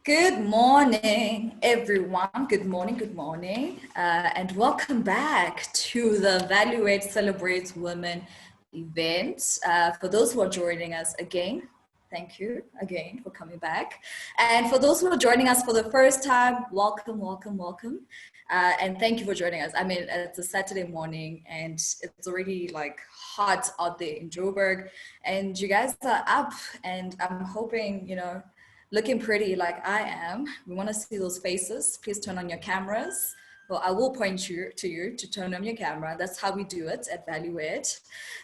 Good morning, everyone. Good morning, and welcome back to the Evaluate Celebrate Women event. For those who are joining us again, thank you again for coming back. And for those who are joining us for the first time, welcome. And thank you for joining us. I mean, it's a Saturday morning and it's already like hot out there in Joburg, and you guys are up, and I'm hoping, looking pretty like I am. We want to see those faces. Please turn on your cameras. Well, I will point you to turn on your camera. That's how we do it at Evaluate.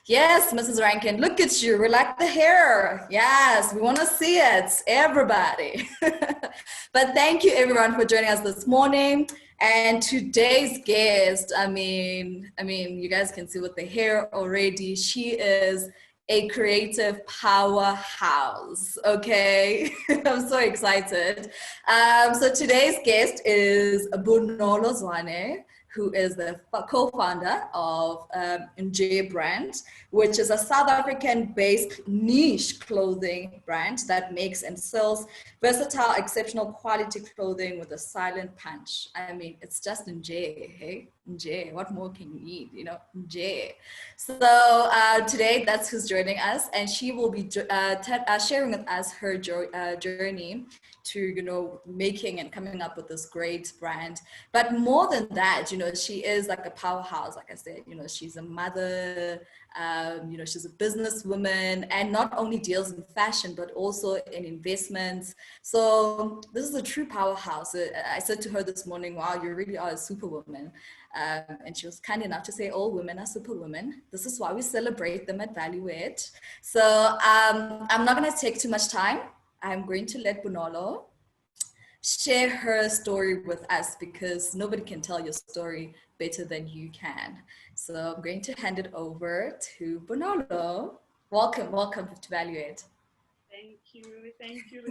Yes, Mrs. Rankin, look at you. We like the hair. Yes, we want to see it, everybody. But thank you everyone for joining us this morning. And today's guest, I mean, you guys can see with the hair already. She is a creative powerhouse, okay? I'm so excited. So today's guest is Bonolo Zwane, who is the co-founder of Nje brand, which is a South African-based niche clothing brand that makes and sells versatile, exceptional quality clothing with a silent punch. I mean, it's just Nje, hey? Nje, what more can you need, Nje. So today, that's who's joining us, and she will be sharing with us her journey to, making and coming up with this great brand. But more than that, she is like a powerhouse. Like I said, she's a mother, she's a businesswoman, and not only deals in fashion, but also in investments. So this is a true powerhouse. I said to her this morning, wow, you really are a superwoman. And she was kind enough to say, all women are superwomen. This is why we celebrate them at Evaluate. So I'm not going to take too much time. I'm going to let Bonolo share her story with us, because nobody can tell your story better than you can. So I'm going to hand it over to Bonolo. Welcome to Evaluate. Thank you,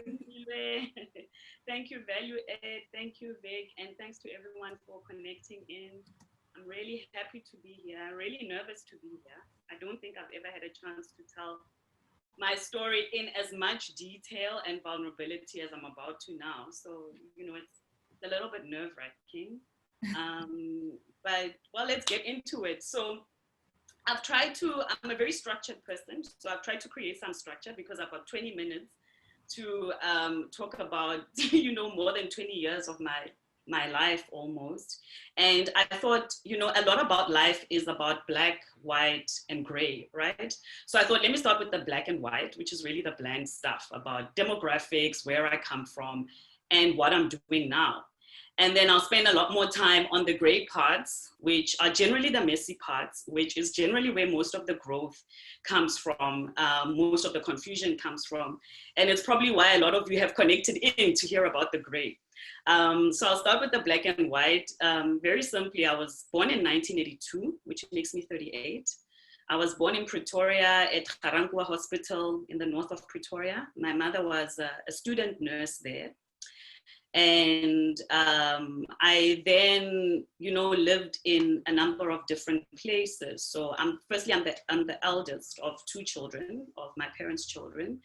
Lungile. Thank you, Value Ed. Thank you, Vic, and thanks to everyone for connecting in. I'm really happy to be here. Really nervous to be here. I don't think I've ever had a chance to tell my story in as much detail and vulnerability as I'm about to now. So, it's a little bit nerve-wracking. But, well, let's get into it. So I'm a very structured person. So I've tried to create some structure because I've got 20 minutes to talk about, more than 20 years of my life almost. And I thought, a lot about life is about black, white, and gray, right? So I thought, let me start with the black and white, which is really the bland stuff about demographics, where I come from, and what I'm doing now. And then I'll spend a lot more time on the gray parts, which are generally the messy parts, which is generally where most of the growth comes from, most of the confusion comes from. And it's probably why a lot of you have connected in to hear about the gray. So I'll start with the black and white. Very simply, I was born in 1982, which makes me 38. I was born in Pretoria at Garangwa Hospital in the north of Pretoria. My mother was a student nurse there. And I then, lived in a number of different places. So I'm the eldest of two children, of my parents' children.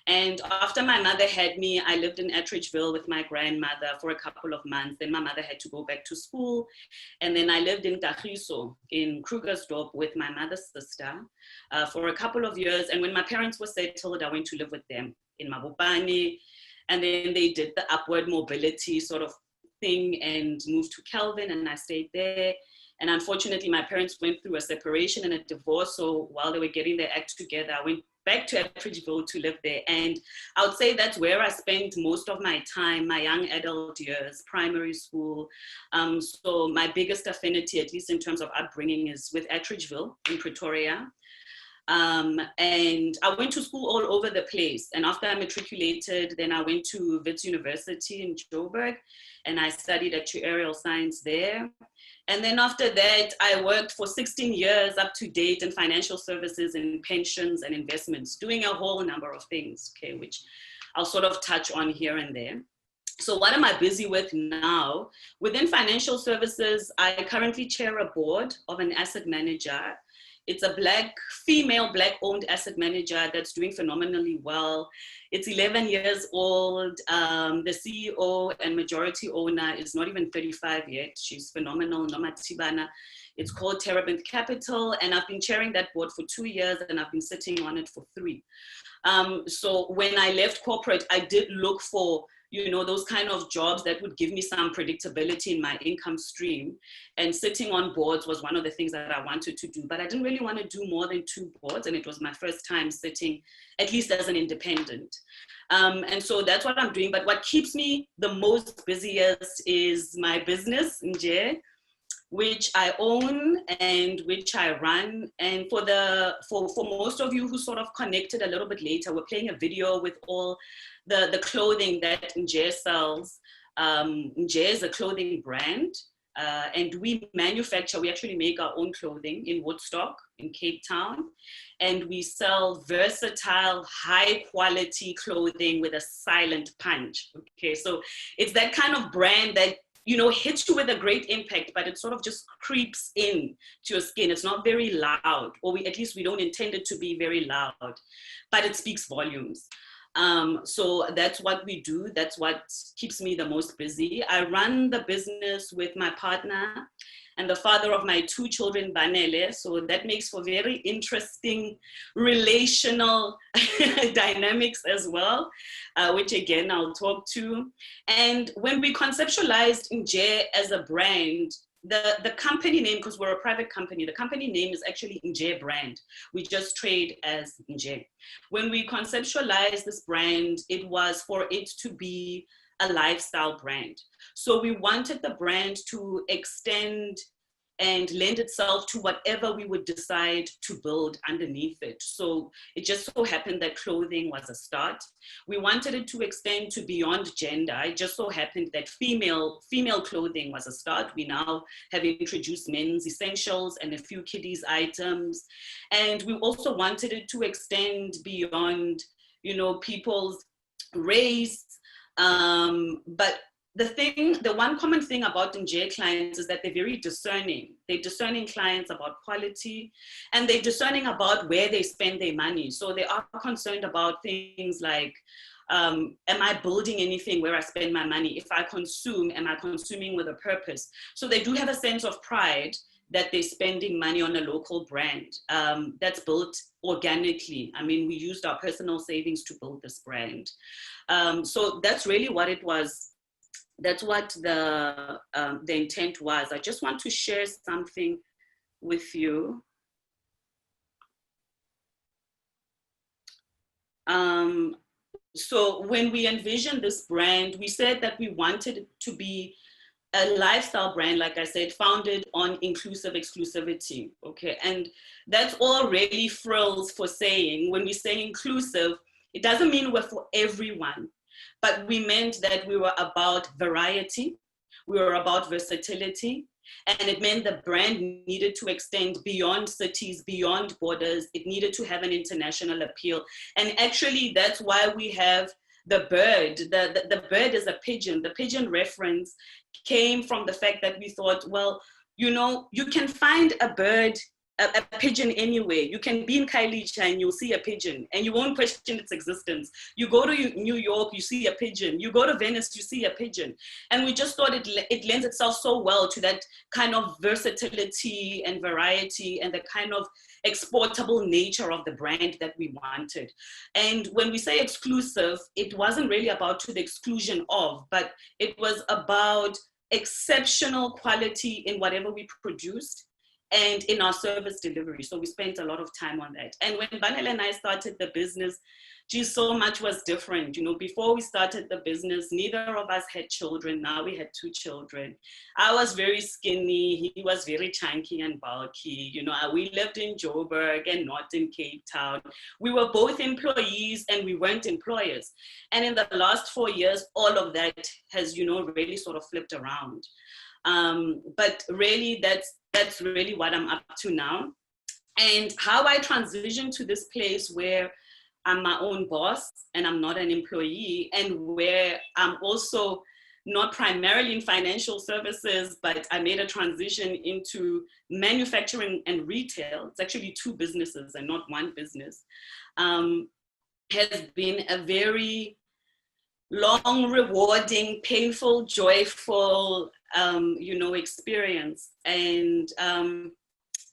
And after my mother had me, I lived in Atteridgeville with my grandmother for a couple of months. Then my mother had to go back to school. And then I lived in Kagiso in Krugersdorp with my mother's sister for a couple of years. And when my parents were settled, I went to live with them in Mabopane. And then they did the upward mobility sort of thing and moved to Kelvin, and I stayed there. And unfortunately, my parents went through a separation and a divorce. So while they were getting their act together, I went back to Atteridgeville to live there. And I would say that's where I spent most of my time, my young adult years, primary school. So my biggest affinity, at least in terms of upbringing, is with Atteridgeville in Pretoria. And I went to school all over the place. And after I matriculated, then I went to Wits University in Joburg, and I studied actuarial science there. And then after that, I worked for 16 years up to date in financial services and pensions and investments, doing a whole number of things, okay, which I'll sort of touch on here and there. So what am I busy with now? Within financial services, I currently chair a board of an asset manager It's a female black-owned asset manager that's doing phenomenally well. It's 11 years old. The CEO and majority owner is not even 35 yet. She's phenomenal, Noma Tibana. It's called Terebinth Capital, and I've been chairing that board for 2 years, and I've been sitting on it for 3. So when I left corporate, I did look for, you know, those kind of jobs that would give me some predictability in my income stream. And sitting on boards was one of the things that I wanted to do, but I didn't really want to do more than 2 boards. And it was my first time sitting, at least as an independent. And so that's what I'm doing. But what keeps me the most busiest is my business, Nje, which I own and which I run. And for most of you who sort of connected a little bit later, we're playing a video with all the clothing that Nje sells. Nje is a clothing brand, and we actually make our own clothing in Woodstock, in Cape Town. And we sell versatile, high quality clothing with a silent punch. Okay, so it's that kind of brand that, you know, hits you with a great impact, but it sort of just creeps in to your skin. It's not very loud, or at least we don't intend it to be very loud, but it speaks volumes. So that's what we do. That's what keeps me the most busy. I run the business with my partner and the father of my 2 children, Banele. So that makes for very interesting relational dynamics as well, which again, I'll talk to. And when we conceptualized Nje as a brand, the company name, because we're a private company, the company name is actually Nje brand. We just trade as Nje. When we conceptualized this brand, it was for it to be a lifestyle brand. So we wanted the brand to extend and lend itself to whatever we would decide to build underneath it. So it just so happened that clothing was a start. We wanted it to extend to beyond gender. It just so happened that female clothing was a start. We now have introduced men's essentials and a few kiddies items. And we also wanted it to extend beyond, you know, people's race. But the one common thing about Nje clients is that they're very discerning. They're discerning clients about quality, and they're discerning about where they spend their money. So they are concerned about things like, am I building anything where I spend my money? If I consume, am I consuming with a purpose? So they do have a sense of pride that they're spending money on a local brand that's built organically. I mean, we used our personal savings to build this brand. So that's really what it was. That's what the intent was. I just want to share something with you. So when we envisioned this brand, we said that we wanted it to be a lifestyle brand, like I said, founded on inclusive exclusivity, okay? And that's all really frills for saying. When we say inclusive, it doesn't mean we're for everyone, but we meant that we were about variety, we were about versatility, and it meant the brand needed to extend beyond cities, beyond borders. It needed to have an international appeal. And actually, that's why we have the bird. The bird is a pigeon. The pigeon reference came from the fact that we thought, well, you know, you can find a bird, a pigeon anywhere. You can be in Kailicha and you'll see a pigeon and you won't question its existence. You go to New York, you see a pigeon. You go to Venice, you see a pigeon. And we just thought it lends itself so well to that kind of versatility and variety and the kind of exportable nature of the brand that we wanted. And when we say exclusive, it wasn't really about to the exclusion of, but it was about exceptional quality in whatever we produced and in our service delivery. So we spent a lot of time on that. And when Banele and I started the business, geez, so much was different. You know, before we started the business, neither of us had children. Now we had 2 children. I was very skinny. He was very chunky and bulky. You know, we lived in Joburg and not in Cape Town. We were both employees and we weren't employers. And in the last 4 years, all of that has, you know, really sort of flipped around. But really, that's really what I'm up to now. And how I transitioned to this place where I'm my own boss and I'm not an employee, and where I'm also not primarily in financial services, but I made a transition into manufacturing and retail. It's actually two businesses and not one business. Has been a very long, rewarding, painful, joyful, experience. And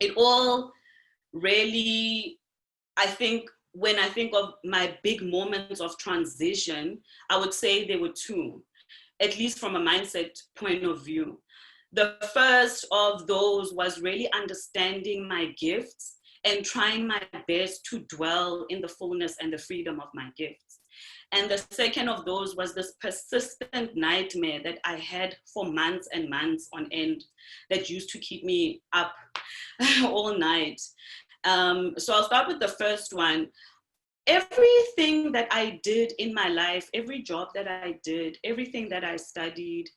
it all really, I think, when I think of my big moments of transition, I would say there were two, at least from a mindset point of view. The first of those was really understanding my gifts and trying my best to dwell in the fullness and the freedom of my gifts. And the second of those was this persistent nightmare that I had for months and months on end that used to keep me up all night. So I'll start with the first one. Everything that I did in my life, every job that I did, everything that I studied,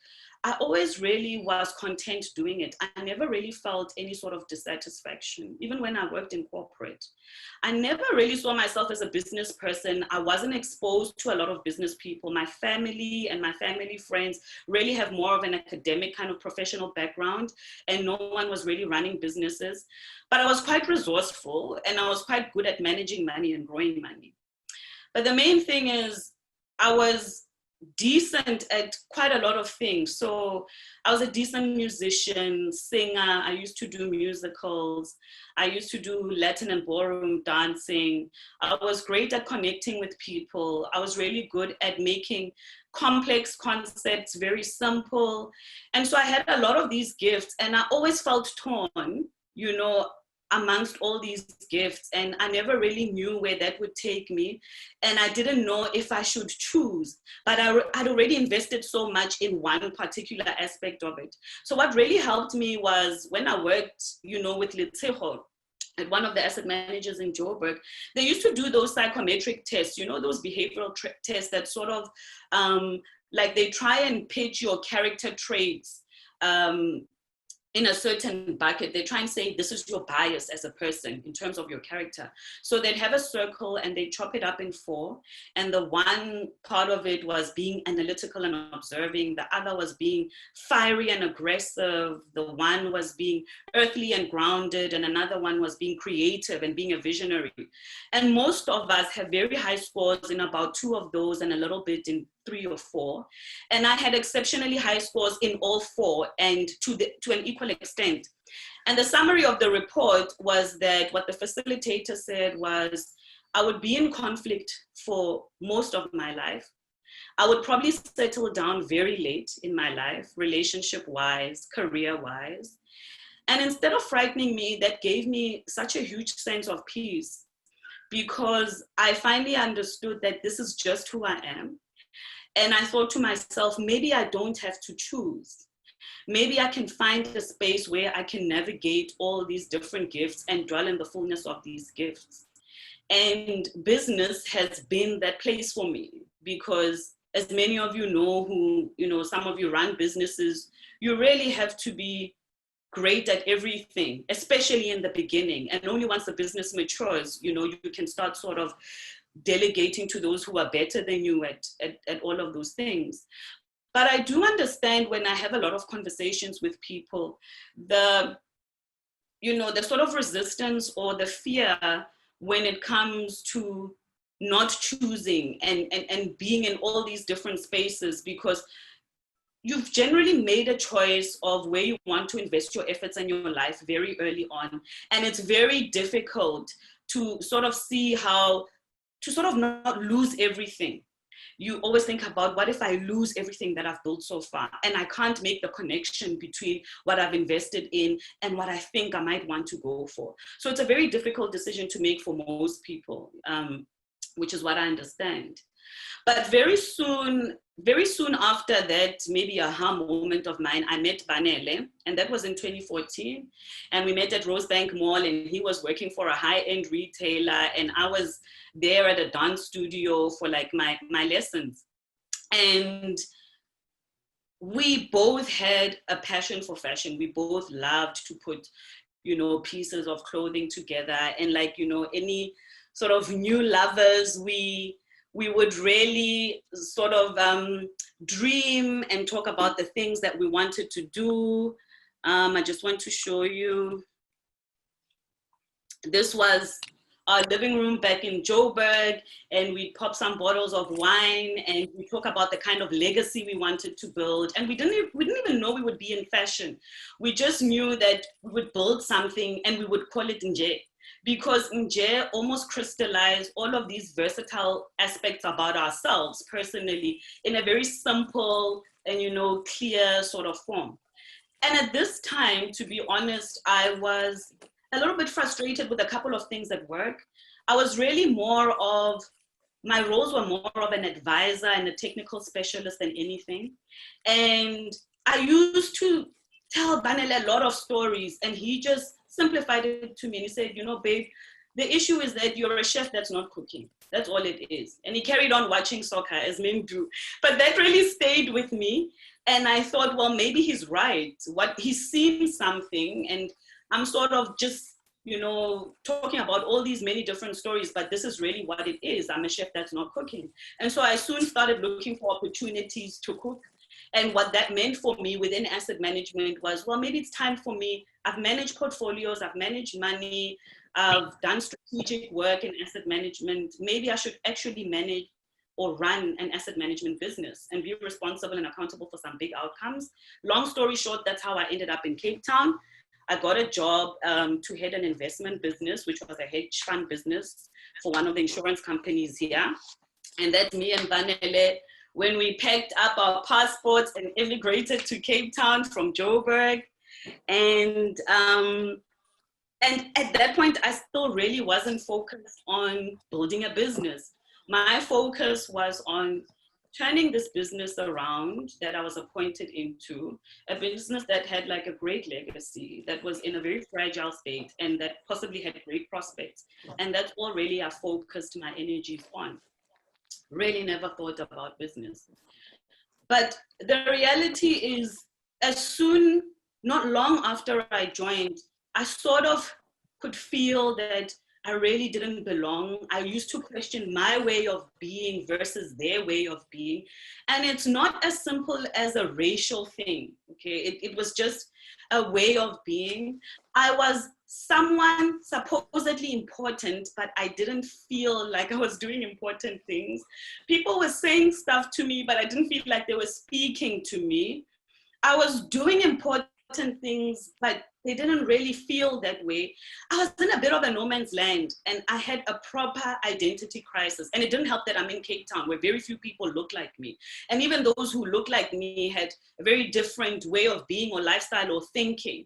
I always really was content doing it. I never really felt any sort of dissatisfaction, even when I worked in corporate. I never really saw myself as a business person. I wasn't exposed to a lot of business people. My family and my family friends really have more of an academic kind of professional background, and no one was really running businesses. But I was quite resourceful, and I was quite good at managing money and growing money. But the main thing is I was decent at quite a lot of things. So I was a decent musician, singer. I used to do musicals. I used to do Latin and ballroom dancing. I was great at connecting with people. I was really good at making complex concepts very simple. And so I had a lot of these gifts, and I always felt torn, amongst all these gifts, and I never really knew where that would take me, and I didn't know if I should choose, but I'd already invested so much in one particular aspect of it. So what really helped me was when I worked, with Litseho, at one of the asset managers in Joburg, they used to do those psychometric tests, those behavioral tests that sort of, like they try and pitch your character traits, in a certain bucket. They try and say, this is your bias as a person in terms of your character. So they'd have a circle and they chop it up in 4. And the one part of it was being analytical and observing. The other was being fiery and aggressive. The one was being earthly and grounded. And another one was being creative and being a visionary. And most of us have very high scores in about 2 of those and a little bit in 3 or 4. And I had exceptionally high scores in all 4 and to an equal extent. And the summary of the report was that what the facilitator said was, I would be in conflict for most of my life. I would probably settle down very late in my life, relationship-wise, career-wise. And instead of frightening me, that gave me such a huge sense of peace, because I finally understood that this is just who I am. And I thought to myself, maybe I don't have to choose. Maybe I can find a space where I can navigate all these different gifts and dwell in the fullness of these gifts. And business has been that place for me, because as many of you know who, some of you run businesses, you really have to be great at everything, especially in the beginning. And only once the business matures, you can start sort of delegating to those who are better than you at all of those things. But I do understand when I have a lot of conversations with people, the sort of resistance or the fear when it comes to not choosing and being in all these different spaces, because you've generally made a choice of where you want to invest your efforts and your life very early on. And it's very difficult to sort of see how to sort of not lose everything. You always think about, what if I lose everything that I've built so far and I can't make the connection between what I've invested in and what I think I might want to go for. So it's a very difficult decision to make for most people, which is what I understand. But very soon after that, maybe a aha moment of mine, I met Banele, and that was in 2014. And we met at Rosebank Mall, and he was working for a high-end retailer, and I was there at a dance studio for like my lessons. And we both had a passion for fashion. We both loved to put, pieces of clothing together, and like, any sort of new lovers, we we would really sort of dream and talk about the things that we wanted to do. I just want to show you. This was our living room back in Joburg, and we'd pop some bottles of wine and we talk about the kind of legacy we wanted to build. And we didn't even know we would be in fashion. We just knew that we would build something and we would call it Nje, because Nje almost crystallized all of these versatile aspects about ourselves personally in a very simple and, you know, clear sort of form. And at this time, to be honest, I was a little bit frustrated with a couple of things at work. I was really my roles were more of an advisor and a technical specialist than anything. And I used to tell Banele a lot of stories, and he just simplified it to me. And he said, you know, babe, the issue is that you're a chef that's not cooking. That's all it is. And he carried on watching soccer, as men do. But that really stayed with me. And I thought, well, maybe he's right. He's seen something, and I'm sort of just, you know, talking about all these many different stories, but this is really what it is. I'm a chef that's not cooking. And so I soon started looking for opportunities to cook. And what that meant for me within asset management was, well, maybe it's time for me. I've managed portfolios, I've managed money, I've done strategic work in asset management. Maybe I should actually manage or run an asset management business and be responsible and accountable for some big outcomes. Long story short, that's how I ended up in Cape Town. I got a job to head an investment business, which was a hedge fund business for one of the insurance companies here. And that's me and Banele, when we packed up our passports and immigrated to Cape Town from Joburg. And at that point, I still really wasn't focused on building a business. My focus was on turning this business around that I was appointed into, a business that had like a great legacy, that was in a very fragile state, and that possibly had great prospects. And that's all really I focused my energies on. Really never thought about business. But the reality is, not long after I joined, I sort of could feel that I really didn't belong. I used to question my way of being versus their way of being. And it's not as simple as a racial thing, okay? It was just a way of being. I was someone supposedly important, but I didn't feel like I was doing important things. People were saying stuff to me, but I didn't feel like they were speaking to me. I was doing important things, but they didn't really feel that way. I was in a bit of a no man's land, and I had a proper identity crisis. And it didn't help that I'm in Cape Town, where very few people look like me. And even those who look like me had a very different way of being or lifestyle or thinking,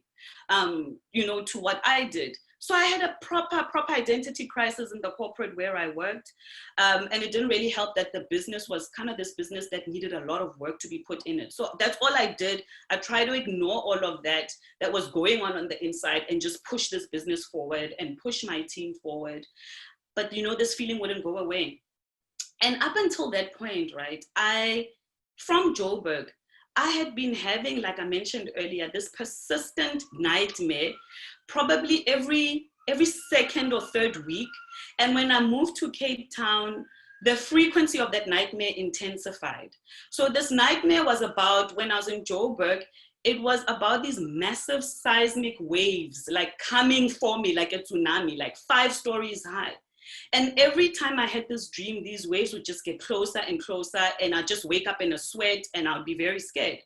you know, to what I did. So I had a proper identity crisis in the corporate where I worked. And it didn't really help that the business was kind of this business that needed a lot of work to be put in it. So that's all I did. I tried to ignore all of that was going on the inside and just push this business forward and push my team forward. But, you know, this feeling wouldn't go away. And up until that point, right, from Joburg, I had been having, like I mentioned earlier, this persistent nightmare, probably every second or third week. And when I moved to Cape Town, the frequency of that nightmare intensified. So this nightmare was about, when I was in Joburg, it was about these massive seismic waves, like coming for me like a tsunami, like 5 stories high. And every time I had this dream, these waves would just get closer and closer, and I'd just wake up in a sweat and I'd be very scared.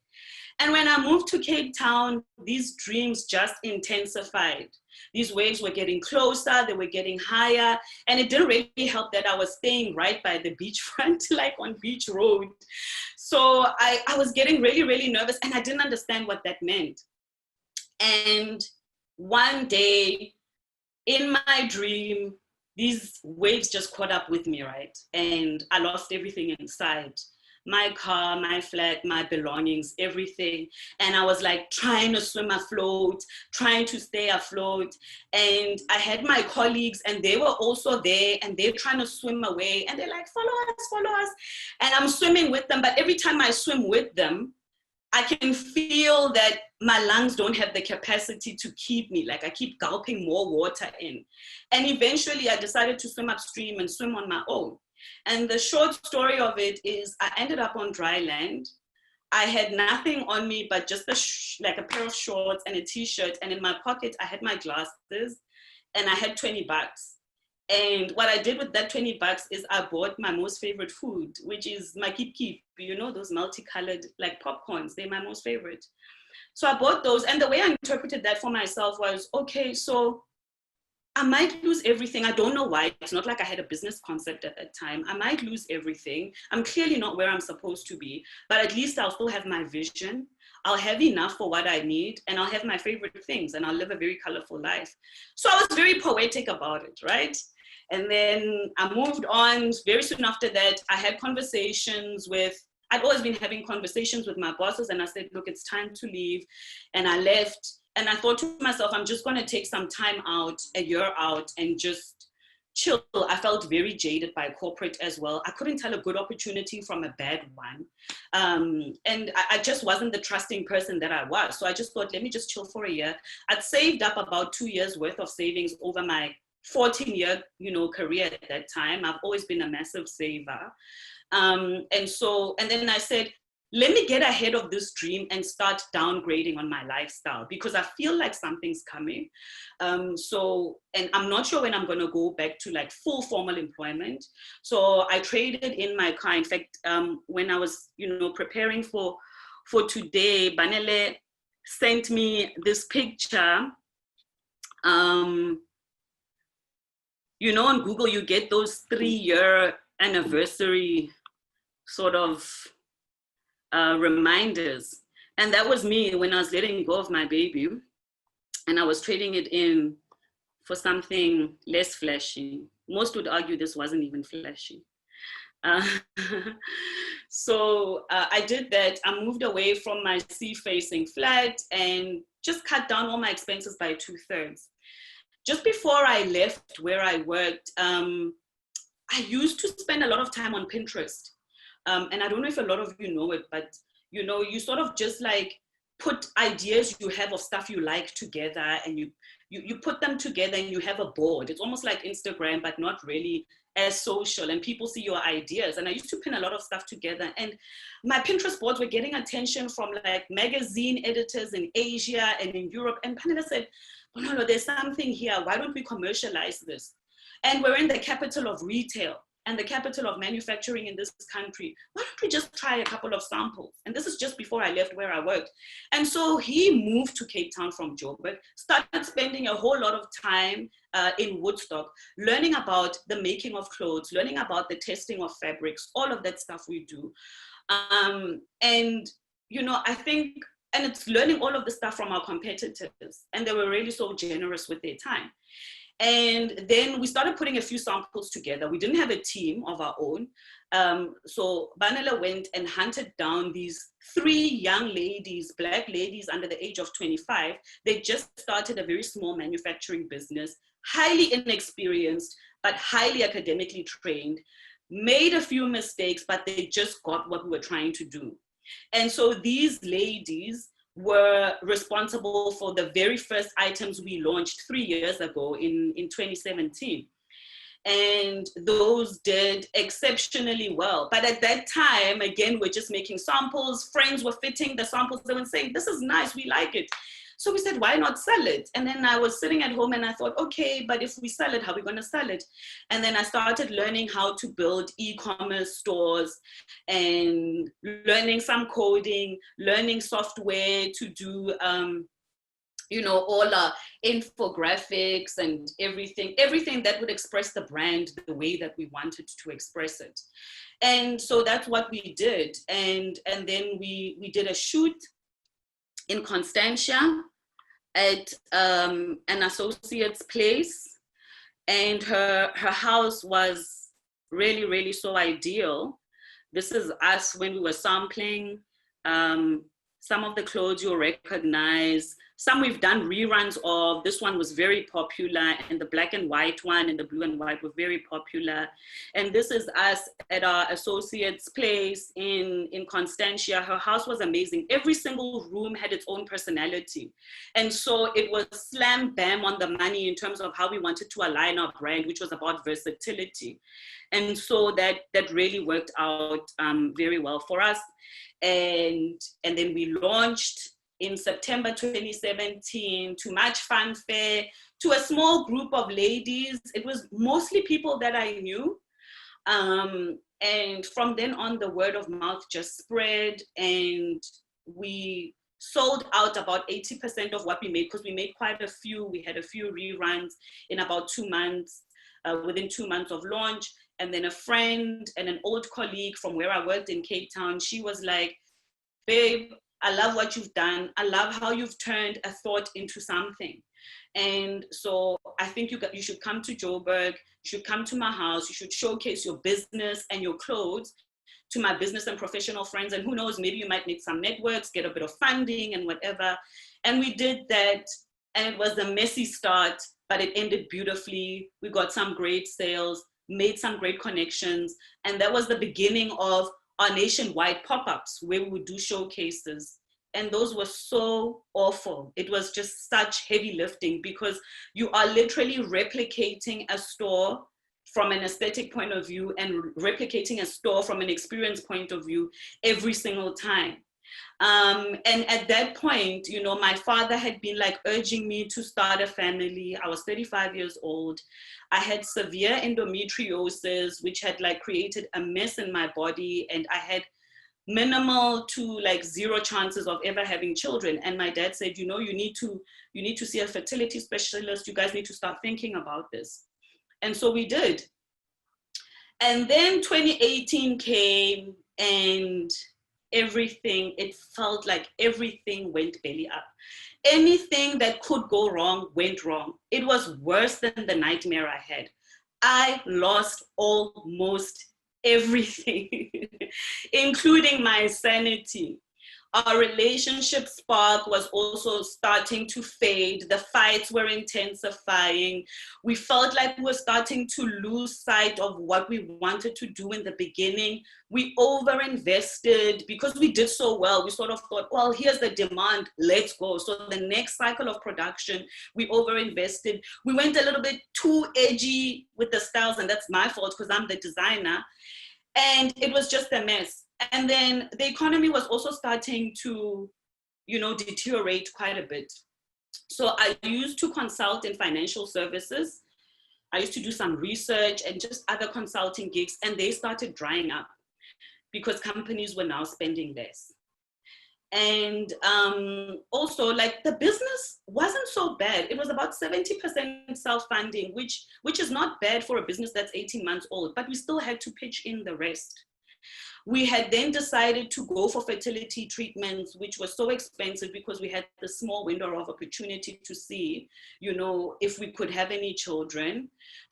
And when I moved to Cape Town, these dreams just intensified. These waves were getting closer, they were getting higher, and it didn't really help that I was staying right by the beachfront, like on Beach Road. So I was getting really, really nervous, and I didn't understand what that meant. And one day in my dream, these waves just caught up with me, right? And I lost everything inside. My car, my flat, my belongings, everything. And I was like trying to swim afloat, trying to stay afloat. And I had my colleagues, and they were also there, and they're trying to swim away. And they're like, follow us. And I'm swimming with them. But every time I swim with them, I can feel that my lungs don't have the capacity to keep me. Like I keep gulping more water in. And eventually I decided to swim upstream and swim on my own. And the short story of it is I ended up on dry land. I had nothing on me but just like a pair of shorts and a t-shirt. And in my pocket, I had my glasses and I had 20 bucks. And what I did with that 20 bucks is I bought my most favorite food, which is my keep, you know, those multicolored like popcorns. They're my most favorite. So I bought those. And the way I interpreted that for myself was, okay, so I might lose everything. I don't know why. It's not like I had a business concept at that time. I might lose everything. I'm clearly not where I'm supposed to be, but at least I'll still have my vision. I'll have enough for what I need, and I'll have my favorite things, and I'll live a very colorful life. So I was very poetic about it, right? And then I moved on. Very soon after that, I had conversations with, I'd always been having conversations with my bosses, and I said, look, it's time to leave. And I left. And I thought to myself, I'm just going to take some time out, a year out, and just chill. I felt very jaded by corporate as well. I couldn't tell a good opportunity from a bad one. And I just wasn't the trusting person that I was. So I just thought, let me just chill for a year. I'd saved up about 2 years worth of savings over my 14-year, career at that time. I've always been a massive saver. And then I said, let me get ahead of this dream and start downgrading on my lifestyle because I feel like something's coming. And I'm not sure when I'm going to go back to like full formal employment. So I traded in my car. In fact, when I was, preparing for today, Banele sent me this picture. On Google, you get those 3-year anniversary sort of reminders. And that was me when I was letting go of my baby and I was trading it in for something less flashy. Most would argue this wasn't even flashy. So I did that. I moved away from my sea-facing flat and just cut down all my expenses by 2/3. Just before I left where I worked, I used to spend a lot of time on Pinterest. And I don't know if a lot of you know it, but you sort of just like put ideas you have of stuff you like together and you put them together and you have a board. It's almost like Instagram, but not really as social, and people see your ideas. And I used to pin a lot of stuff together, and my Pinterest boards were getting attention from like magazine editors in Asia and in Europe. And Panela said, Bonolo, there's something here. Why don't we commercialize this? And we're in the capital of retail and the capital of manufacturing in this country. Why don't we just try a couple of samples? And this is just before I left where I worked. And so he moved to Cape Town from Joburg, started spending a whole lot of time in Woodstock, learning about the making of clothes, learning about the testing of fabrics, all of that stuff we do. I think, and it's learning all of the stuff from our competitors. And they were really so generous with their time. And then we started putting a few samples together. We didn't have a team of our own. So Banela went and hunted down these 3 young ladies, Black ladies under the age of 25. They just started a very small manufacturing business, highly inexperienced, but highly academically trained, made a few mistakes, but they just got what we were trying to do. And so these ladies were responsible for the very first items we launched 3 years ago in 2017. And those did exceptionally well. But at that time, again, we're just making samples. Friends were fitting the samples. They were saying, this is nice, we like it. So we said, why not sell it? And then I was sitting at home and I thought, okay, but if we sell it, how are we going to sell it? And then I started learning how to build e-commerce stores and learning some coding, learning software to do, all our infographics and everything that would express the brand the way that we wanted to express it. And so that's what we did. And then we did a shoot in Constantia at an associate's place, and her house was really, really so ideal. This is us when we were sampling. Some of the clothes you'll recognize. Some we've done reruns of. This one was very popular, and the black and white one and the blue and white were very popular. And this is us at our associate's place in in Constantia. Her house was amazing. Every single room had its own personality. And so it was slam bam on the money in terms of how we wanted to align our brand, which was about versatility. And so that really worked out very well for us. And then we launched in September 2017 to much fanfare, to a small group of ladies. It was mostly people that I knew. And from then on, the word of mouth just spread, and we sold out about 80% of what we made, because we made quite a few. We had a few reruns in about 2 months, within 2 months of launch. And then a friend and an old colleague from where I worked in Cape Town, she was like, babe, I love what you've done. I love how you've turned a thought into something. And so I think you should come to Joburg, you should come to my house, you should showcase your business and your clothes to my business and professional friends. And who knows, maybe you might make some networks, get a bit of funding and whatever. And we did that, and it was a messy start, but it ended beautifully. We got some great sales, made some great connections. And that was the beginning of our nationwide pop-ups, where we would do showcases. And those were so awful. It was just such heavy lifting, because you are literally replicating a store from an aesthetic point of view and replicating a store from an experience point of view every single time. And at that point, you know, my father had been like urging me to start a family. I was 35 years old. I had severe endometriosis, which had like created a mess in my body. And I had minimal to like zero chances of ever having children. And my dad said, you know, you need to see a fertility specialist. You guys need to start thinking about this. And so we did. And then 2018 came, and it felt like everything went belly up. Anything that could go wrong went wrong. It was worse than the nightmare I had. I lost almost everything, including my sanity. Our relationship spark was also starting to fade. The fights were intensifying. We felt like we were starting to lose sight of what we wanted to do in the beginning. We overinvested because we did so well. We sort of thought, well, here's the demand, let's go. So the next cycle of production, we overinvested. We went a little bit too edgy with the styles, and that's my fault because I'm the designer. And it was just a mess. And then the economy was also starting to, you know, deteriorate quite a bit. So I used to consult in financial services. I used to do some research and just other consulting gigs, and they started drying up because companies were now spending less. And also, like, the business wasn't so bad. It was about 70% self-funding, which is not bad for a business that's 18 months old, but we still had to pitch in the rest. We had then decided to go for fertility treatments, which was so expensive because we had the small window of opportunity to see, you know, if we could have any children.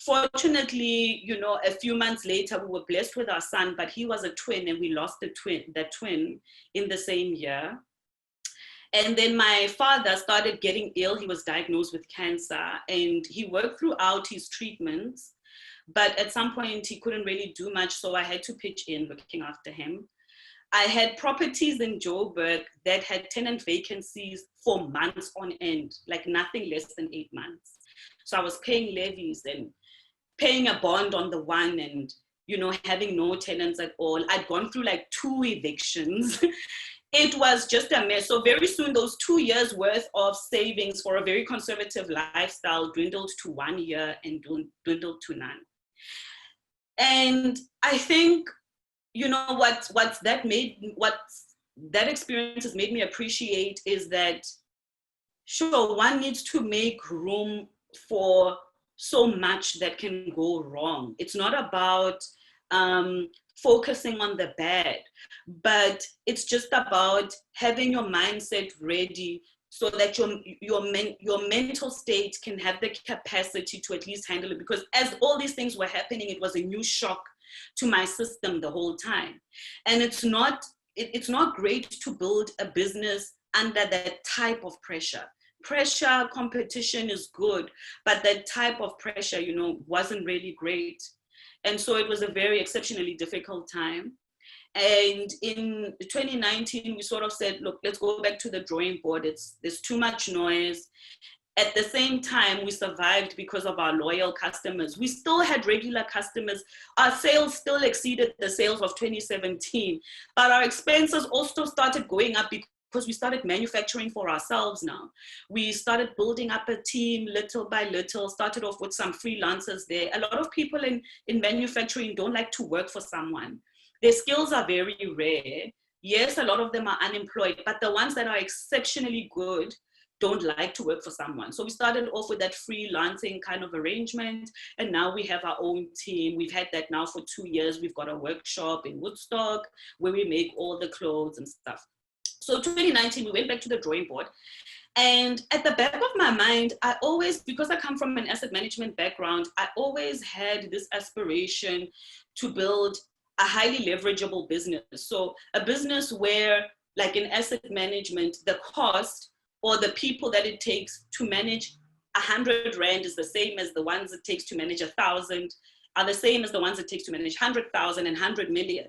Fortunately, you know, a few months later, we were blessed with our son, but he was a twin, and we lost the twin in the same year. And then my father started getting ill. He was diagnosed with cancer, and he worked throughout his treatments. But at some point, he couldn't really do much, so I had to pitch in looking after him. I had properties in Joburg that had tenant vacancies for months on end, like nothing less than 8 months. So I was paying levies and paying a bond on the one, and, you know, having no tenants at all. I'd gone through like 2 evictions. It was just a mess. So very soon, those 2 years worth of savings for a very conservative lifestyle dwindled to 1 year and dwindled to none. And I think, you know, what that experience has made me appreciate is that, sure, one needs to make room for so much that can go wrong. It's not about focusing on the bad, but it's just about having your mindset ready so that your mental state can have the capacity to at least handle it. Because as all these things were happening, it was a new shock to my system the whole time. And it's not great to build a business under that type of pressure. Pressure, competition is good, but that type of pressure, you know, wasn't really great. And so it was a very exceptionally difficult time. And in 2019, we sort of said, look, let's go back to the drawing board. There's too much noise. At the same time, we survived because of our loyal customers. We still had regular customers. Our sales still exceeded the sales of 2017, but our expenses also started going up because we started manufacturing for ourselves now. We started building up a team little by little, started off with some freelancers there. A lot of people in manufacturing don't like to work for someone. Their skills are very rare. Yes, a lot of them are unemployed, but the ones that are exceptionally good don't like to work for someone. So we started off with that freelancing kind of arrangement, and now we have our own team. We've had that now for 2 years. We've got a workshop in Woodstock where we make all the clothes and stuff. So 2019, we went back to the drawing board. And at the back of my mind, I always, because I come from an asset management background, I always had this aspiration to build a highly leverageable business. So a business where, like in asset management, the cost or the people that it takes to manage 100 Rand is the same as the ones it takes to manage 1,000, are the same as the ones it takes to manage 100,000 and 100 million.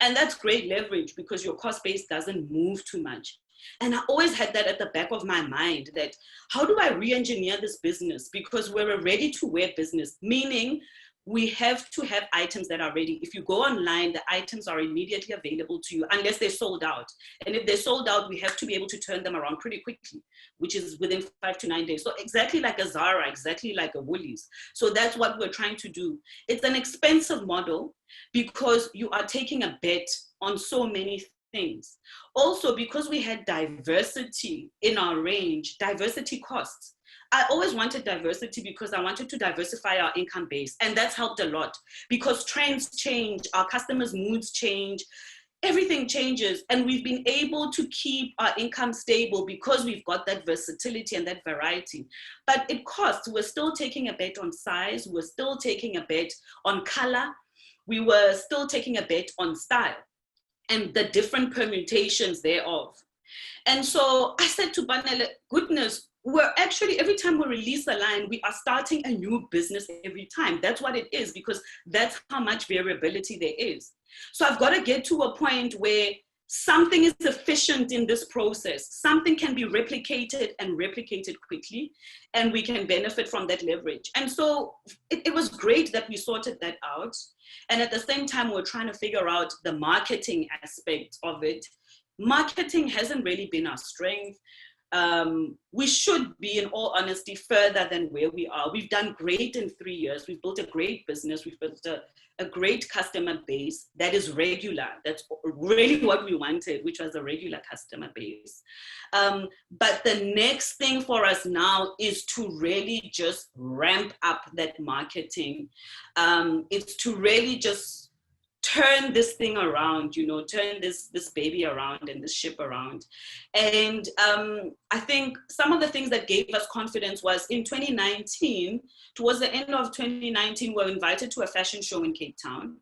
And that's great leverage because your cost base doesn't move too much. And I always had that at the back of my mind, that how do I re-engineer this business? Because we're a ready-to-wear business, meaning we have to have items that are ready. If you go online, the items are immediately available to you unless they're sold out. And if they're sold out, we have to be able to turn them around pretty quickly, which is within 5 to 9 days. So exactly like a Zara, exactly like a Woolies. So that's what we're trying to do. It's an expensive model because you are taking a bet on so many things. Also, because we had diversity in our range, diversity costs. I always wanted diversity because I wanted to diversify our income base. And that's helped a lot because trends change, our customers' moods change, everything changes. And we've been able to keep our income stable because we've got that versatility and that variety. But it costs. We're still taking a bet on size. We're still taking a bet on color. We were still taking a bet on style and the different permutations thereof. And so I said to Bonolo, goodness, we're actually, every time we release a line, we are starting a new business every time. That's what it is, because that's how much variability there is. So I've got to get to a point where something is efficient in this process. Something can be replicated and replicated quickly, and we can benefit from that leverage. And so it was great that we sorted that out. And at the same time, we're trying to figure out the marketing aspect of it. Marketing hasn't really been our strength. We should be, in all honesty, further than where we are. We've done great in 3 years. We've built a great business. We've built a great customer base that is regular. That's really what we wanted, which was a regular customer base. But the next thing for us now is to really just ramp up that marketing. It's to really just turn this thing around, you know, turn this baby around and this ship around. And I think some of the things that gave us confidence was in 2019, towards the end of 2019, we were invited to a fashion show in Cape Town.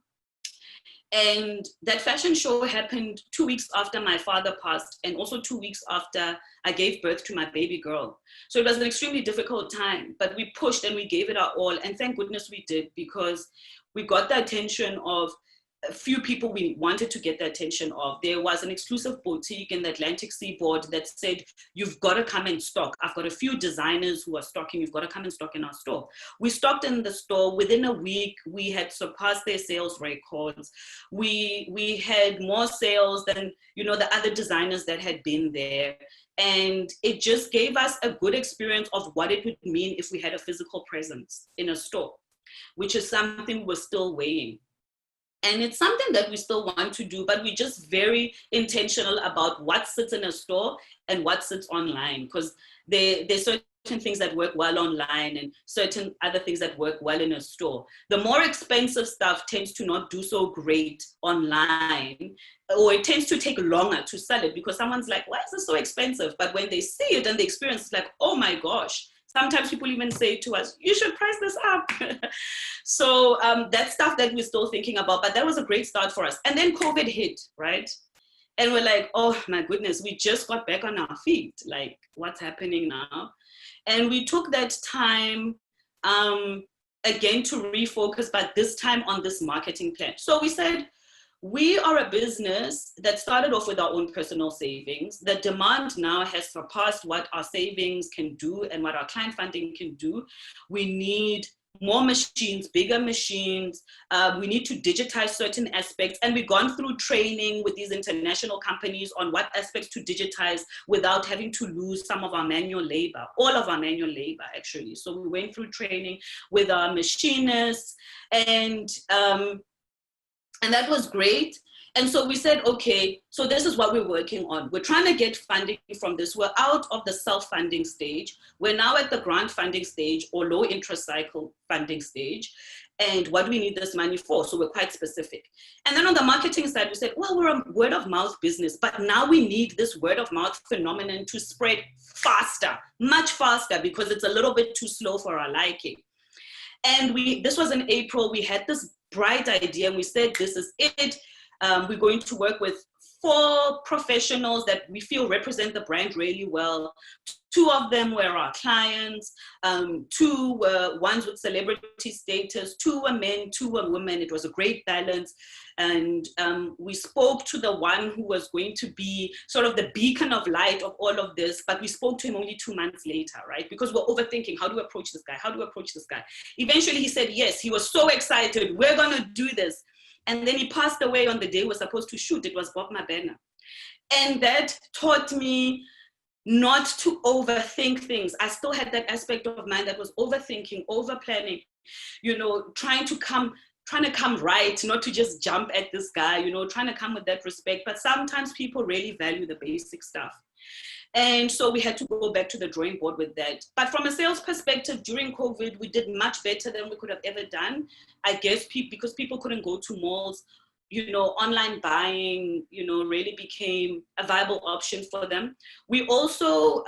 And that fashion show happened 2 weeks after my father passed, and also 2 weeks after I gave birth to my baby girl. So it was an extremely difficult time, but we pushed and we gave it our all. And thank goodness we did, because we got the attention of a few people we wanted to get the attention of. There was an exclusive boutique in the Atlantic Seaboard that said, you've got to come and stock. I've got a few designers who are stocking. You've got to come and stock in our store. We stocked in the store. Within a week, we had surpassed their sales records. We had more sales than, you know, the other designers that had been there. And it just gave us a good experience of what it would mean if we had a physical presence in a store, which is something we're still weighing. And it's something that we still want to do, but we're just very intentional about what sits in a store and what sits online, because there's certain things that work well online and certain other things that work well in a store. The more expensive stuff tends to not do so great online, or it tends to take longer to sell it because someone's like, why is this so expensive? But when they see it and they experience, it's like, oh my gosh. Sometimes people even say to us, you should price this up. So that's stuff that we're still thinking about, but that was a great start for us. And then COVID hit, right? And we're like, oh my goodness, we just got back on our feet. Like, what's happening now? And we took that time again to refocus, but this time on this marketing plan. So we said, we are a business that started off with our own personal savings. The demand now has surpassed what our savings can do and what our client funding can do. We need more machines, bigger machines. We need to digitize certain aspects. And we've gone through training with these international companies on what aspects to digitize without having to lose some of our manual labor, all of our manual labor, actually. So we went through training with our machinists, and that was great. And so we said, okay, so this is what we're working on. We're trying to get funding from this. We're out of the self-funding stage. We're now at the grant funding stage or low interest cycle funding stage. And what do we need this money for? So we're quite specific. And then on the marketing side, we said, well, we're a word of mouth business, but now we need this word of mouth phenomenon to spread faster, much faster, because it's a little bit too slow for our liking. And this was in April. We had this bright idea and we said, this is it. We're going to work with 4 professionals that we feel represent the brand really well. 2 of them were our clients, 2 were ones with celebrity status, 2 were men, 2 were women. It was a great balance. And we spoke to the one who was going to be sort of the beacon of light of all of this, but we spoke to him only 2 months later, right? Because we're overthinking, how do we approach this guy? How do we approach this guy? Eventually he said, yes, he was so excited, we're gonna do this. And then he passed away on the day we were supposed to shoot. It was Bob Mabena. And that taught me not to overthink things. I still had that aspect of mind that was overthinking, over planning, trying to come right, not to just jump at this guy, trying to come with that respect. But sometimes people really value the basic stuff. And so we had to go back to the drawing board with that. But from a sales perspective, during COVID, we did much better than we could have ever done. I guess because people couldn't go to malls, online buying, really became a viable option for them. We also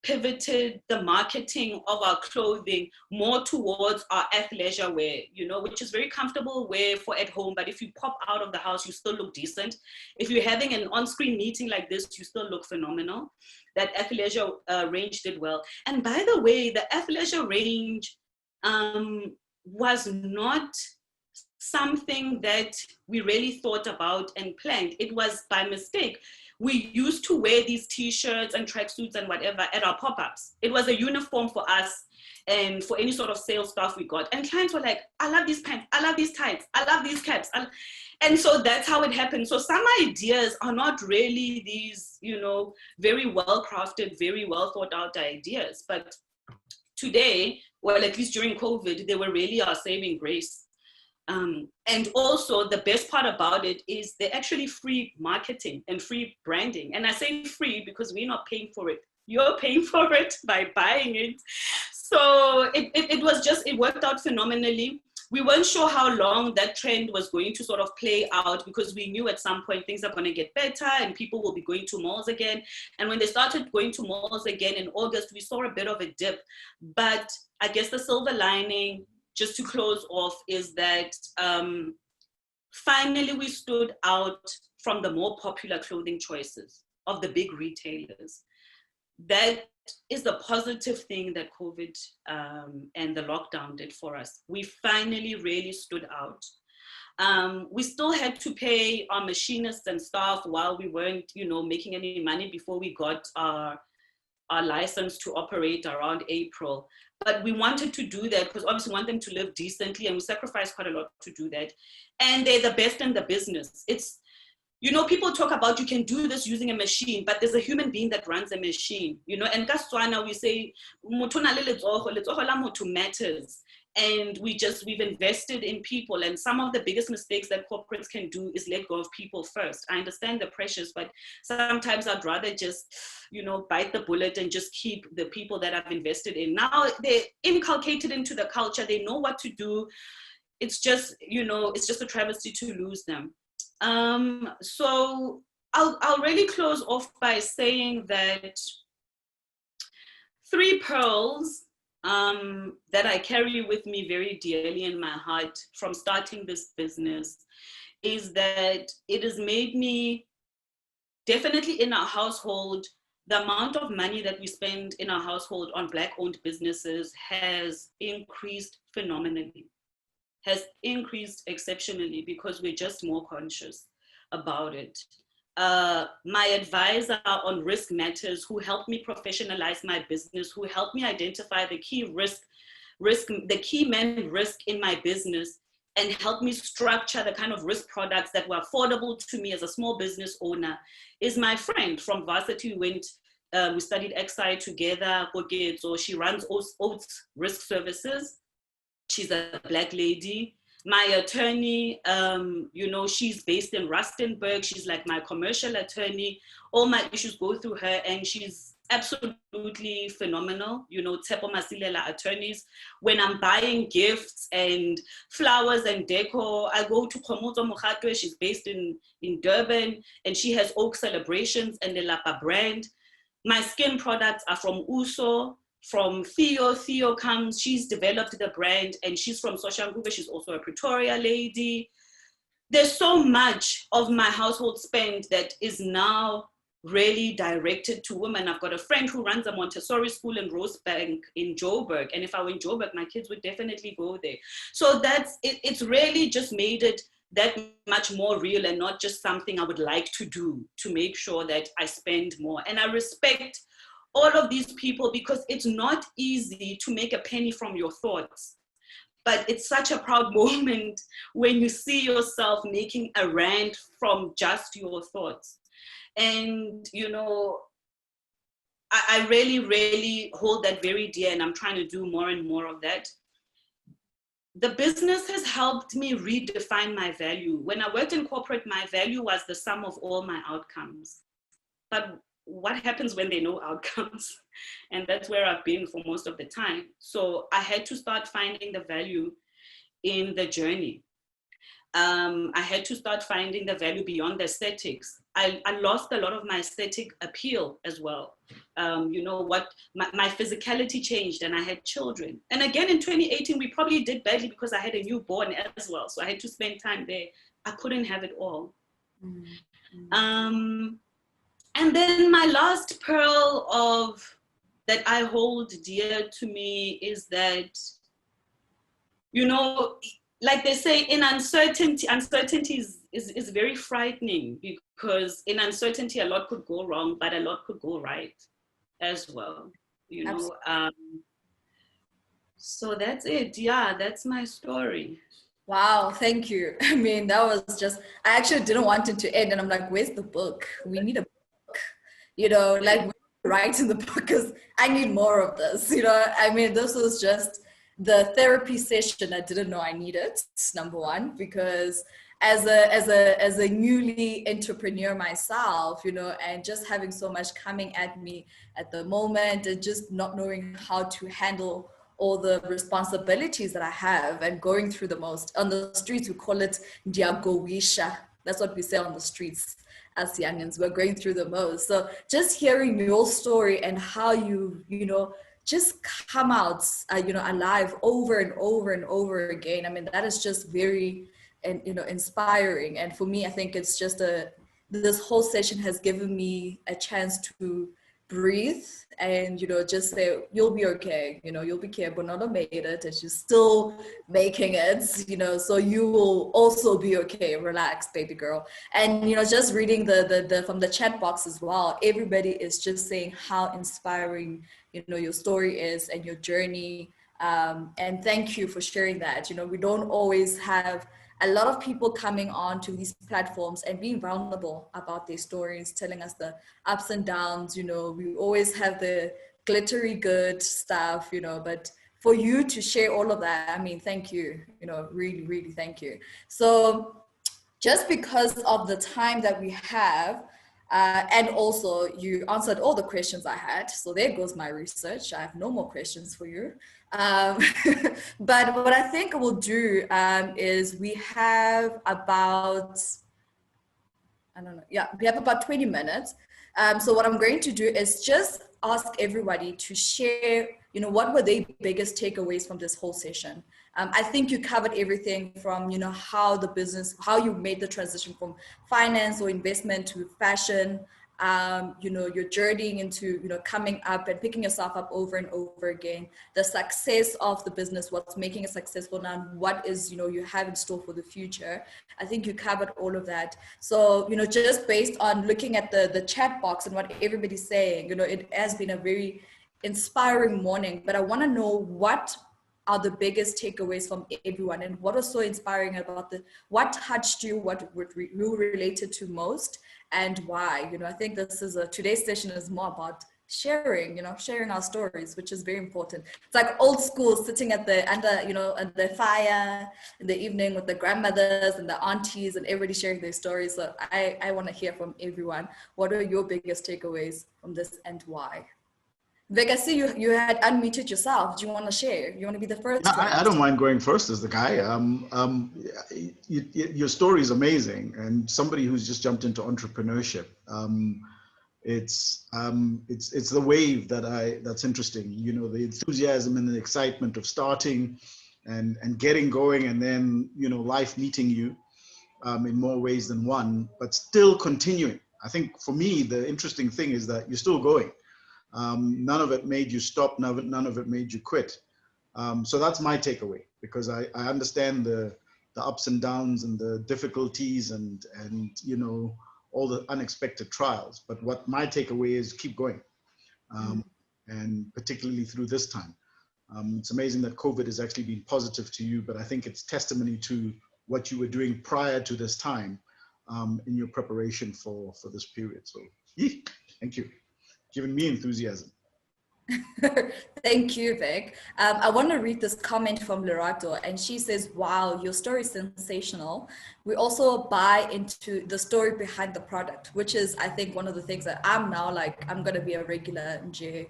pivoted the marketing of our clothing more towards our athleisure wear, which is very comfortable wear for at home. But if you pop out of the house, you still look decent. If you're having an on-screen meeting like this, you still look phenomenal. That athleisure range did well. And by the way, the athleisure range was not something that we really thought about and planned. It was by mistake. We used to wear these t-shirts and tracksuits and whatever at our pop-ups. It was a uniform for us and for any sort of sales stuff we got. And clients were like, I love these pants, I love these tights, I love these caps. And so that's how it happened. So some ideas are not really these, very well-crafted, very well thought out ideas. But today, well, at least during COVID, they were really our saving grace. And also the best part about it is they're actually free marketing and free branding. And I say free because we're not paying for it. You're paying for it by buying it. So it worked out phenomenally. We weren't sure how long that trend was going to sort of play out because we knew at some point things are going to get better and people will be going to malls again. And when they started going to malls again in August, we saw a bit of a dip. But I guess the silver lining, just to close off, is that finally we stood out from the more popular clothing choices of the big retailers. That is the positive thing that COVID and the lockdown did for us. We finally really stood out. We still had to pay our machinists and staff while we weren't, making any money before we got our license to operate around April. But we wanted to do that because obviously we want them to live decently, and we sacrificed quite a lot to do that. And they're the best in the business. It's, people talk about you can do this using a machine, but there's a human being that runs a machine, and ka Setswana we say, motho na le letsogo la motho matters. And we've invested in people. And some of the biggest mistakes that corporates can do is let go of people first. I understand the pressures, but sometimes I'd rather just, bite the bullet and just keep the people that I've invested in. Now they're inculcated into the culture. They know what to do. It's just, it's just a travesty to lose them. So I'll really close off by saying that 3 pearls that I carry with me very dearly in my heart from starting this business is that it has made me, definitely in our household, the amount of money that we spend in our household on Black-owned businesses has increased phenomenally. has increased exceptionally because we're just more conscious about it. My advisor on risk matters, who helped me professionalize my business, who helped me identify the key the key main risk in my business, and helped me structure the kind of risk products that were affordable to me as a small business owner, is my friend from varsity. We studied XI together. So she runs Oats Risk Services. She's a Black lady. My attorney, she's based in Rustenburg. She's like my commercial attorney. All my issues go through her, and she's absolutely phenomenal. Tepo Masilela attorneys. When I'm buying gifts and flowers and decor, I go to Komoto Mokhatwe. She's based in Durban, and she has Oak Celebrations and the Lapa brand. My skin products are from Uso, from Theo. Theo comes, she's developed the brand, and she's from Soshanguve. She's also a Pretoria lady. There's so much of my household spend that is now really directed to women. I've got a friend who runs a Montessori school in Rosebank in Joburg. And if I were in Joburg, my kids would definitely go there. So it's really just made it that much more real, and not just something I would like to do to make sure that I spend more. And I respect all of these people, because it's not easy to make a penny from your thoughts. But it's such a proud moment when you see yourself making a rand from just your thoughts. And, I really, really hold that very dear, and I'm trying to do more and more of that. The business has helped me redefine my value. When I worked in corporate, my value was the sum of all my outcomes. But what happens when there are no outcomes? And that's where I've been for most of the time. So I had to start finding the value in the journey. I had to start finding the value beyond the aesthetics. I lost a lot of my aesthetic appeal as well. My physicality changed, and I had children. And again, in 2018, we probably did badly because I had a newborn as well. So I had to spend time there. I couldn't have it all. Mm-hmm. And then my last pearl that I hold dear to me is that, like they say, in uncertainty is very frightening, because in uncertainty, a lot could go wrong, but a lot could go right as well, So that's it. Yeah, that's my story. Wow, thank you. I mean, that was just, I actually didn't want it to end, and I'm like, where's the book? We need a book, like writing the book, because I need more of this, I mean, this was just the therapy session I didn't know I needed, number one, because as a newly entrepreneur myself, and just having so much coming at me at the moment, and just not knowing how to handle all the responsibilities that I have, and going through on the streets, we call it diagowisha. That's what we say on the streets as youngins. We're going through the most. So just hearing your story and how you just come out, alive over and over and over again. I mean, that is just very, inspiring. And for me, I think it's just this whole session has given me a chance to breathe and, just say, you'll be okay. You'll be okay. Bonolo made it, and she's still making it, so you will also be okay. Relax, baby girl. And, just reading the from the chat box as well, everybody is just saying how inspiring, your story is and your journey. And thank you for sharing that. We don't always have a lot of people coming on to these platforms and being vulnerable about their stories, telling us the ups and downs. We always have the glittery good stuff, but for you to share all of that, I mean, thank you, really, really thank you. So just because of the time that we have, and also you answered all the questions I had. So there goes my research. I have no more questions for you. But what I think we'll do is we have about, we have about 20 minutes. So what I'm going to do is just ask everybody to share, what were their biggest takeaways from this whole session? I think you covered everything from, how you made the transition from finance or investment to fashion. you're journeying into, coming up and picking yourself up over and over again, the success of the business, what's making it successful now, and what is, you have in store for the future. I think you covered all of that. So, just based on looking at the chat box and what everybody's saying, it has been a very inspiring morning, but I want to know what are the biggest takeaways from everyone, and what was so inspiring about what touched you, what you related to most, and why. I think today's session is more about sharing our stories, which is very important. It's like old school, sitting at the fire in the evening with the grandmothers and the aunties and everybody sharing their stories. So I want to hear from everyone. What are your biggest takeaways from this, and why? Vic, I see you had unmuted yourself. Do you want to share? You want to be the first? I don't mind going first as the guy. Your story is amazing, and somebody who's just jumped into entrepreneurship. It's the wave that's interesting. The enthusiasm and the excitement of starting and getting going, and then life meeting you in more ways than one, but still continuing. I think for me the interesting thing is that you're still going. None of it made you stop. None of it made you quit. So that's my takeaway, because I understand the ups and downs and the difficulties and all the unexpected trials. But what my takeaway is, keep going, and particularly through this time. It's amazing that COVID has actually been positive to you, but I think it's testimony to what you were doing prior to this time in your preparation for this period. So thank you. Giving me enthusiasm. Thank you, Vic. I want to read this comment from Lerato, and she says, wow, your story is sensational. We also buy into the story behind the product, which is, I think, one of the things that I'm now like, I'm going to be a regular Nje,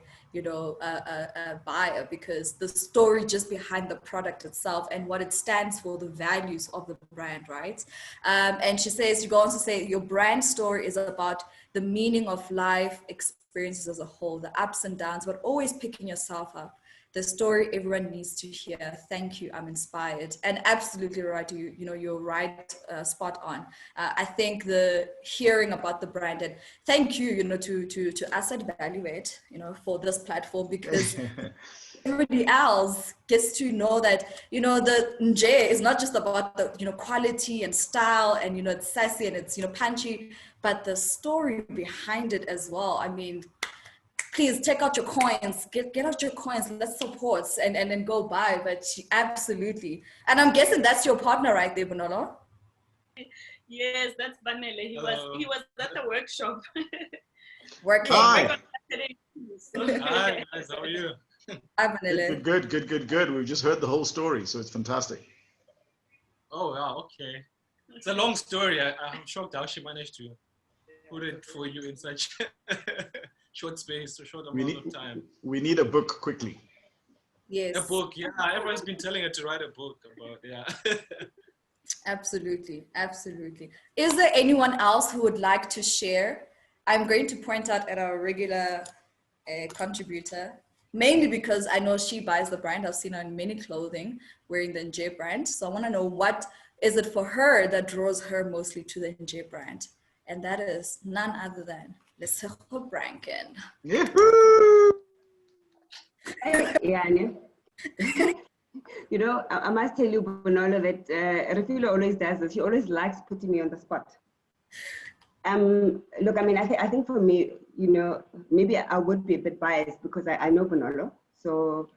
buyer, because the story just behind the product itself and what it stands for, the values of the brand, right? And she says, you go on to say, your brand story is about the meaning of life, experiences as a whole, the ups and downs, but always picking yourself up. The story everyone needs to hear. Thank you. I'm inspired. And absolutely right. You're right. Spot on. I think the hearing about the brand, and thank you, to us at Evaluate, for this platform, because everybody else gets to know that, the Nje is not just about the, quality and style and, it's sassy and it's, punchy, but the story behind it as well. I mean, please take out your coins, get out your coins, let's support and then go buy. But absolutely. And I'm guessing that's your partner right there, Bonolo? Yes, that's Banele. He was at the workshop. Working. Hi. Hi guys, how are you? Hi, Banele. Good. We've just heard the whole story, so it's fantastic. Oh wow, okay. It's a long story. I'm shocked how she managed to put it for you in such short space, a short amount of time. We need a book quickly. Yes. A book, yeah. Everyone's been telling her to write a book about, yeah. Absolutely. Is there anyone else who would like to share? I'm going to point out at our regular contributor, mainly because I know she buys the brand. I've seen her in many clothing wearing the Nje brand. So I want to know, what is it for her that draws her mostly to the Nje brand? And that is none other than Lesego Branken. Yeah, I must tell you, Bonolo, that Refilo always does this. He always likes putting me on the spot. Look, I mean, I think for me, maybe I would be a bit biased because I know Bonolo. So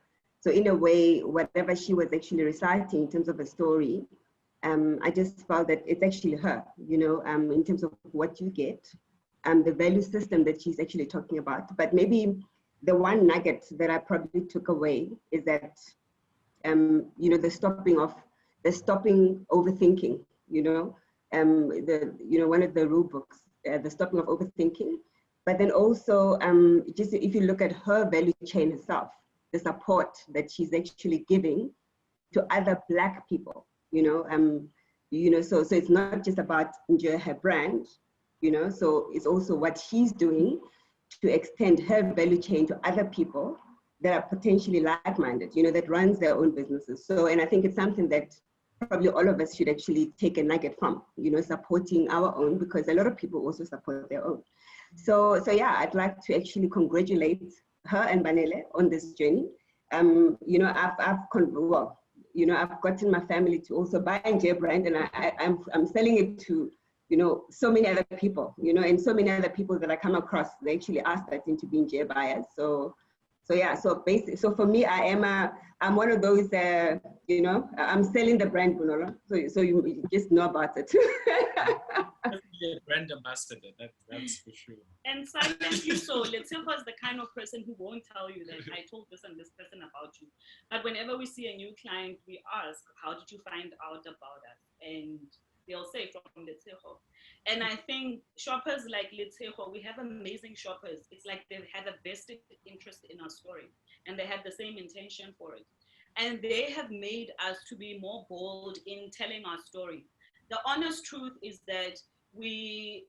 in a way, whatever she was actually reciting in terms of a story, I just felt that it's actually her, in terms of what you get, the value system that she's actually talking about. But maybe the one nugget that I probably took away is that, the stopping overthinking, one of the rule books, the stopping of overthinking. But then also, just if you look at her value chain herself, the support that she's actually giving to other Black people, so it's not just about Nje, her brand, so it's also what she's doing to extend her value chain to other people that are potentially like-minded, that runs their own businesses. So, and I think it's something that probably all of us should actually take a nugget from, you know, supporting our own, because a lot of people also support their own. So yeah, I'd like to actually congratulate her and Banele on this journey. You know, I've gotten my family to also buy J brand, and I'm selling it to, you know, so many other people, you know, and so many other people that I come across, they actually ask that into being J buyers. So yeah, so basically, so for me, I'm one of those, you know, I'm selling the brand, Bonolo. So you just know about it. Definitely a brand ambassador, that's for sure. And silently so, Letseho is the kind of person who won't tell you that I told this and this person about you. But whenever we see a new client, we ask, how did you find out about us? And they'll say from Letseho. And I think shoppers like Letseho, we have amazing shoppers. It's like they have a vested interest in our story, and they have the same intention for it. And they have made us to be more bold in telling our story. The honest truth is that we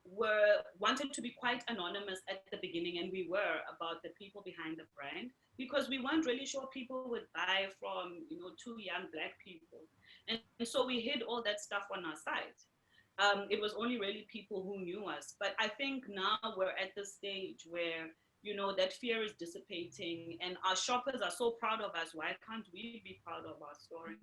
wanted to be quite anonymous at the beginning, and we were, about the people behind the brand, because we weren't really sure people would buy from, you know, two young Black people. And so we hid all that stuff on our site. It was only really people who knew us. But I think now we're at the stage where, you know, that fear is dissipating, and our shoppers are so proud of us. Why can't we be proud of our story?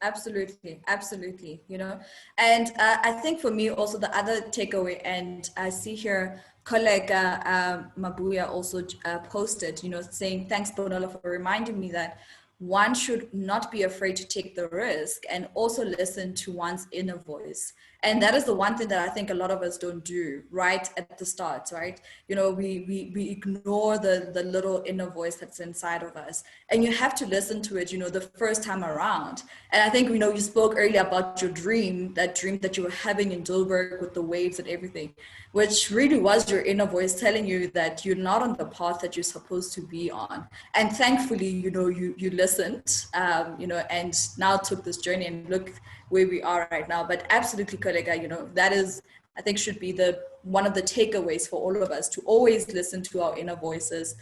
Absolutely, absolutely, you know. And I think for me also the other takeaway, and I see here colleague Mabuya also posted, you know, saying, thanks Bonolo for reminding me that one should not be afraid to take the risk and also listen to one's inner voice. And that is the one thing that I think a lot of us don't do right at the start, right? You know, we ignore the little inner voice that's inside of us. And you have to listen to it, you know, the first time around. And I think, you know, you spoke earlier about your dream that you were having in Joburg with the waves and everything, which really was your inner voice telling you that you're not on the path that you're supposed to be on. And thankfully, you know, you listened, you know, and now took this journey, and look where we are right now. But absolutely, Kolega, you know, that is, I think, should be one of the takeaways for all of us, to always listen to our inner voices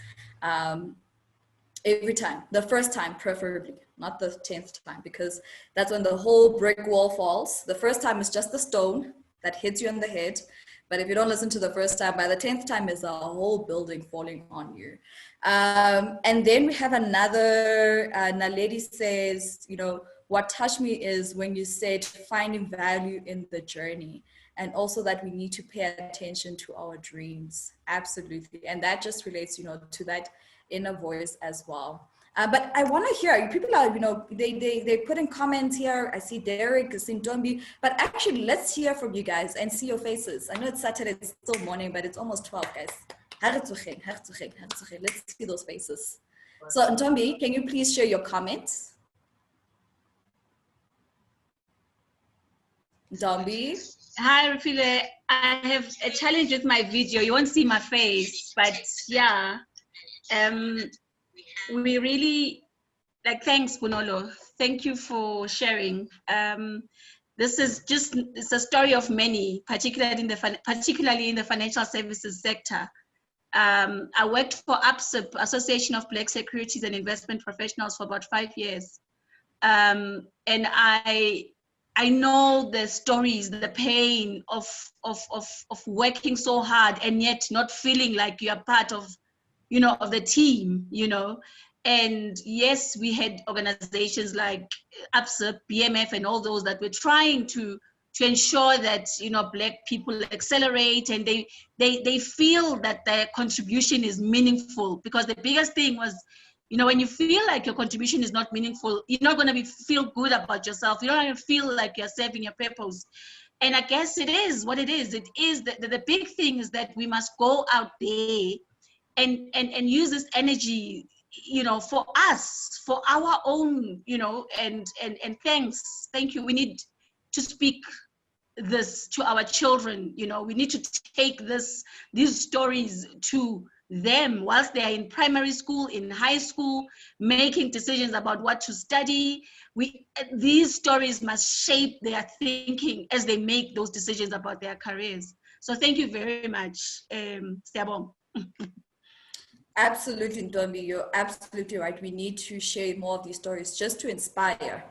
every time, the first time preferably, not the 10th time, because that's when the whole brick wall falls. The first time is just the stone that hits you in the head. But if you don't listen to the first time, by the 10th time is a whole building falling on you. And then we have another, Naledi says, you know, what touched me is when you said finding value in the journey, and also that we need to pay attention to our dreams. Absolutely. And that just relates, you know, to that inner voice as well. But I want to hear, people are, you know, they put in comments here. I see Derek, I see Dombi, but actually let's hear from you guys and see your faces. I know it's Saturday, it's still morning, but it's almost 12, guys. Let's see those faces. So Ntombi, can you please share your comments? Dombi. Hi, Rufile. I have a challenge with my video. You won't see my face, but yeah. We really, like, thanks, Bonolo. Thank you for sharing. This is just, it's a story of many, particularly in the financial services sector. I worked for APSIP, Association of Black Securities and Investment Professionals, for about 5 years. And I know the stories, the pain of working so hard and yet not feeling like you are part of, you know, of the team, you know. And yes, we had organizations like APSIP, BMF, and all those that were trying to ensure that, you know, Black people accelerate and they feel that their contribution is meaningful. Because the biggest thing was, you know, when you feel like your contribution is not meaningful, you're not going to feel good about yourself. You don't even feel like you're serving your purpose. And I guess it is what it is. It is the big thing is that we must go out there and use this energy, you know, for us, for our own, you know, and thank you. We need to speak this to our children, you know. We need to take these stories to them whilst they are in primary school, in high school, making decisions about what to study. These stories must shape their thinking as they make those decisions about their careers. So thank you very much, Siabong. Absolutely, Ntombi, you're absolutely right. We need to share more of these stories just to inspire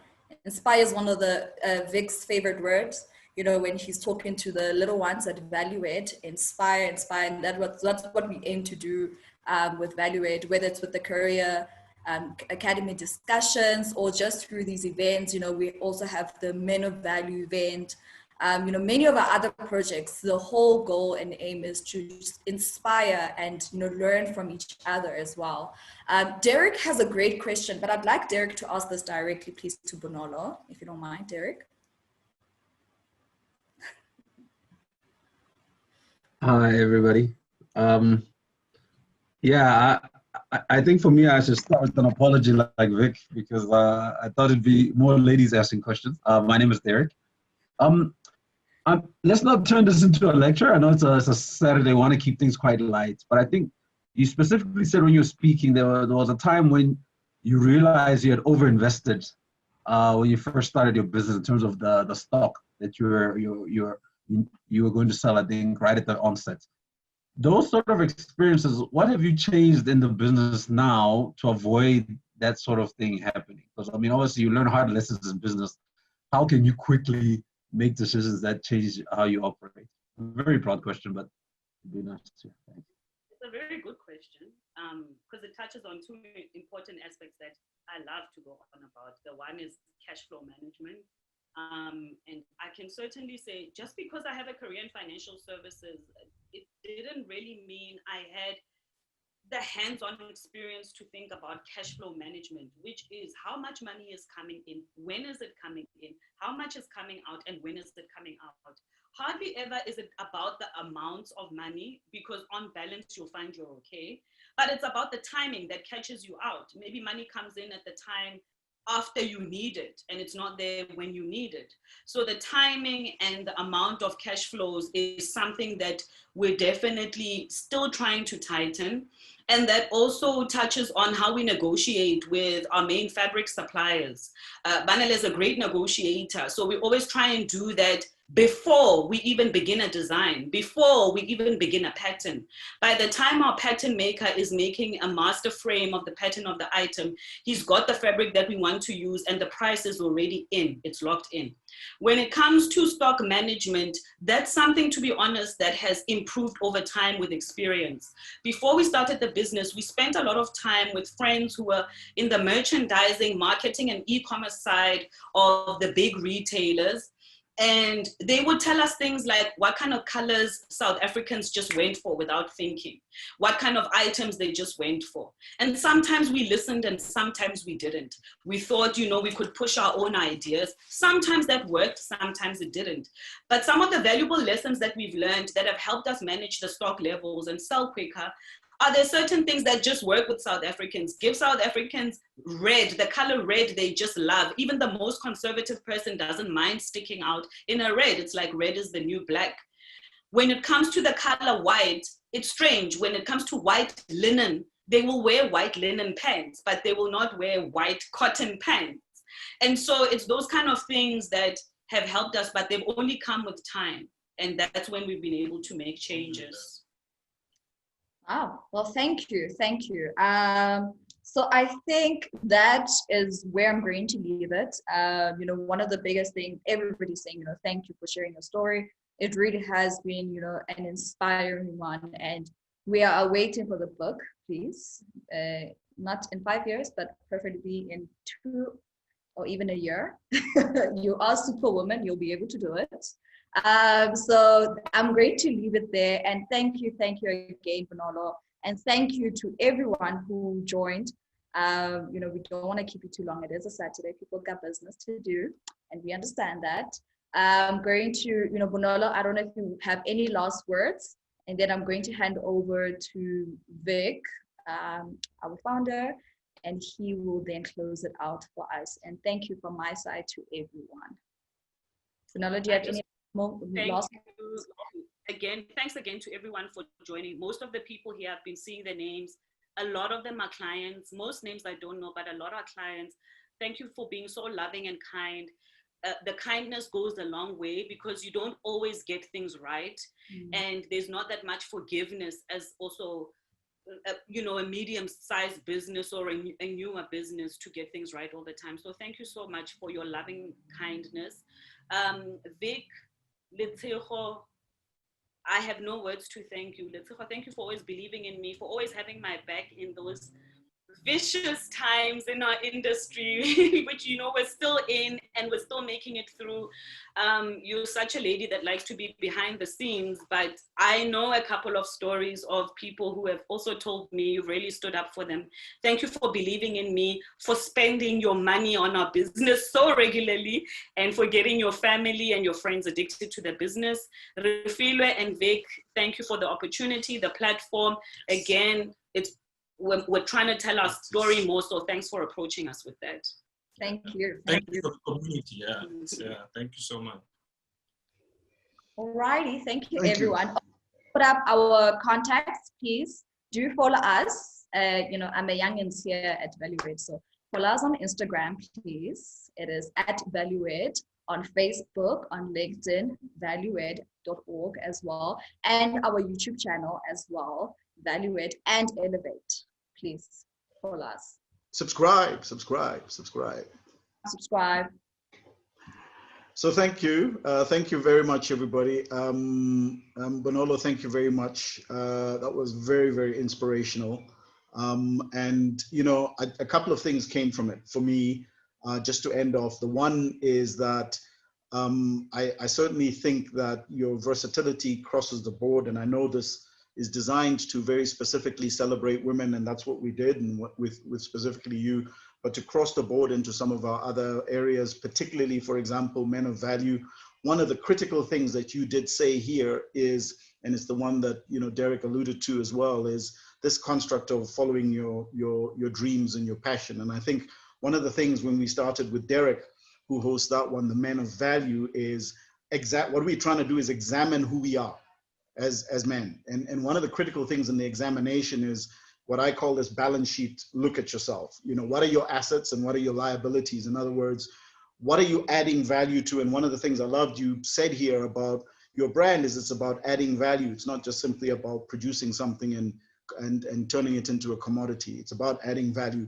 Inspire is one of the Vic's favorite words. You know, when he's talking to the little ones at Valuate, inspire, and that's what we aim to do with Valuate, whether it's with the career academy discussions or just through these events. You know, we also have the Men of Value event. You know, many of our other projects, the whole goal and aim is to inspire and, you know, learn from each other as well. Derek has a great question, but I'd like Derek to ask this directly, please, to Bonolo, if you don't mind, Derek. Hi, everybody. Yeah, I think for me, I should start with an apology like Vic, because I thought it'd be more ladies asking questions. My name is Derek. Let's not turn this into a lecture. I know it's a Saturday, I want to keep things quite light, but I think you specifically said when you were speaking, there was a time when you realized you had overinvested when you first started your business in terms of the stock that you were going to sell, I think, right at the onset. Those sort of experiences, what have you changed in the business now to avoid that sort of thing happening? Because, I mean, obviously you learn hard lessons in business. How can you quickly make decisions that change how you operate? A very broad question, but it'd be nice to. Thank you. It's a very good question because it touches on two important aspects that I love to go on about. The one is cash flow management. And I can certainly say, just because I have a career in financial services, it didn't really mean I had the hands-on experience to think about cash flow management, which is how much money is coming in, when is it coming in, how much is coming out, and when is it coming out. Hardly ever is it about the amounts of money, because on balance, you'll find you're okay. But it's about the timing that catches you out. Maybe money comes in at the time after you need it, and it's not there when you need it. So the timing and the amount of cash flows is something that we're definitely still trying to tighten. And that also touches on how we negotiate with our main fabric suppliers. Banel is a great negotiator. So we always try and do that before we even begin a design, before we even begin a pattern. By the time our pattern maker is making a master frame of the pattern of the item, he's got the fabric that we want to use and the price is already in, it's locked in. When it comes to stock management, that's something, to be honest, that has improved over time with experience. Before we started the business, we spent a lot of time with friends who were in the merchandising, marketing, and e-commerce side of the big retailers. And they would tell us things like what kind of colors South Africans just went for without thinking, what kind of items they just went for. And sometimes we listened and sometimes we didn't. We thought, you know, we could push our own ideas. Sometimes that worked, sometimes it didn't. But some of the valuable lessons that we've learned that have helped us manage the stock levels and sell quicker are there certain things that just work with South Africans. Give South Africans red, the color red they just love. Even the most conservative person doesn't mind sticking out in a red. It's like red is the new black. When it comes to the color white, it's strange. When it comes to white linen, they will wear white linen pants, but they will not wear white cotton pants. And so it's those kind of things that have helped us, but they've only come with time. And that's when we've been able to make changes. Wow. Well, thank you. Thank you. So I think that is where I'm going to leave it. You know, one of the biggest things, everybody's saying, you know, thank you for sharing your story. It really has been, you know, an inspiring one. And we are waiting for the book, please. Not in 5 years, but preferably in 2 or even a year. You are Superwoman, you'll be able to do it. So I'm going to leave it there, and thank you again, Bonolo, and thank you to everyone who joined. You know, we don't want to keep you too long. It is a Saturday, people got business to do, and we understand that. I'm going to, you know, Bonolo, I don't know if you have any last words, and then I'm going to hand over to Vic, our founder, and he will then close it out for us. And thank you from my side to everyone. Bonolo, do you have any last words? Again, thanks again to everyone for joining. Most of the people here, I've been seeing the names. A lot of them are clients. Most names I don't know, but a lot are clients. Thank you for being so loving and kind. The kindness goes a long way because you don't always get things right. And there's not that much forgiveness, as also you know, a medium-sized business or a newer business to get things right all the time. So thank you so much for your loving kindness. Vic, Letshego, I have no words to thank you. Letshego, thank you for always believing in me, for always having my back in those vicious times in our industry, which, you know, we're still in and we're still making it through. You're such a lady that likes to be behind the scenes, but I know a couple of stories of people who have also told me you've really stood up for them. Thank you for believing in me, for spending your money on our business so regularly, and for getting your family and your friends addicted to the business. Refilwe and Vic, thank you for the opportunity, the platform. Again, we're trying to tell our story more, so thanks for approaching us with that. Thank you. Thank you for the community. Yeah, thank you so much. Alrighty, thank you, Thank everyone. You. Put up our contacts, please. Do follow us. You know, I'm a youngins here at Valour, so follow us on Instagram, please. It is at Valour, on Facebook, on LinkedIn, valued.org as well, and our YouTube channel as well, Valour and Elevate. Please follow us. Subscribe. Subscribe. So thank you. Thank you very much, everybody. Bonolo, thank you very much. That was very, very inspirational. And, you know, a couple of things came from it for me, just to end off. The one is that I certainly think that your versatility crosses the board, and I know this is designed to very specifically celebrate women, and that's what we did, and with specifically you, but to cross the board into some of our other areas, particularly, for example, men of value. One of the critical things that you did say here is, and it's the one that, you know, Derek alluded to as well, is this construct of following your dreams and your passion. And I think one of the things when we started with Derek, who hosts that one, the men of value, is what we're trying to do is examine who we are as men. And one of the critical things in the examination is what I call this balance sheet look at yourself. You know, what are your assets and what are your liabilities? In other words, what are you adding value to? And one of the things I loved you said here about your brand is it's about adding value. It's not just simply about producing something and turning it into a commodity. It's about adding value.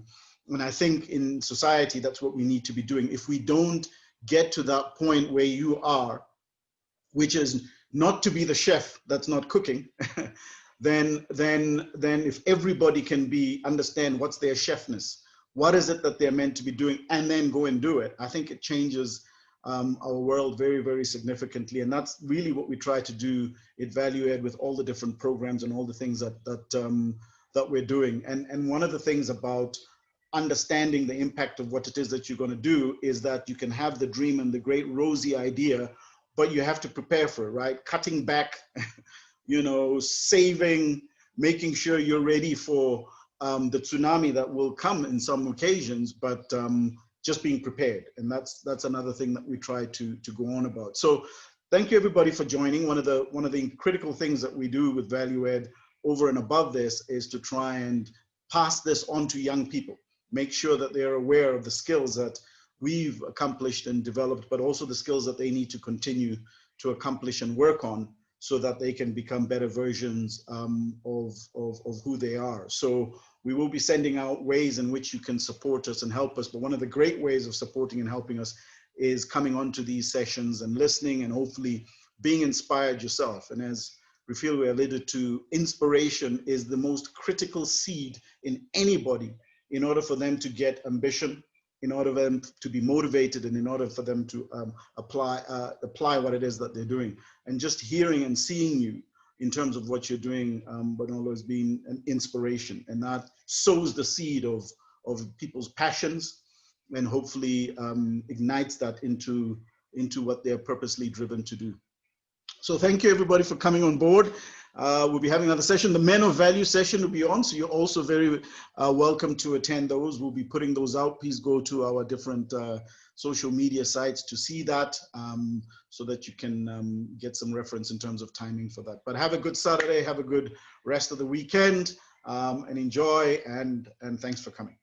And I think in society, that's what we need to be doing. If we don't get to that point where you are, which is not to be the chef that's not cooking, then if everybody can understand what's their chefness, what is it that they're meant to be doing, and then go and do it, I think it changes our world very, very significantly. And that's really what we try to do at Value Add with all the different programs and all the things that we're doing. And one of the things about understanding the impact of what it is that you're going to do is that you can have the dream and the great rosy idea, but you have to prepare for it, right? Cutting back, you know, saving, making sure you're ready for the tsunami that will come in some occasions, but just being prepared. And that's another thing that we try to go on about. So thank you everybody for joining. One of the critical things that we do with Value Add over and above this is to try and pass this on to young people. Make sure that they're aware of the skills that we've accomplished and developed, but also the skills that they need to continue to accomplish and work on so that they can become better versions of who they are. So we will be sending out ways in which you can support us and help us. But one of the great ways of supporting and helping us is coming onto these sessions and listening and hopefully being inspired yourself. And as Refilwe alluded to, inspiration is the most critical seed in anybody in order for them to get ambition, in order for them to be motivated, and in order for them to apply what it is that they're doing. And just hearing and seeing you in terms of what you're doing, Bonolo, has been an inspiration. And that sows the seed of people's passions and hopefully ignites that into what they're purposely driven to do. So thank you everybody for coming on board. We'll be having another session. The Men of Value session will be on, so you're also very welcome to attend those. We'll be putting those out. Please go to our different social media sites to see that, so that you can get some reference in terms of timing for that. But have a good Saturday, have a good rest of the weekend, and enjoy, and thanks for coming.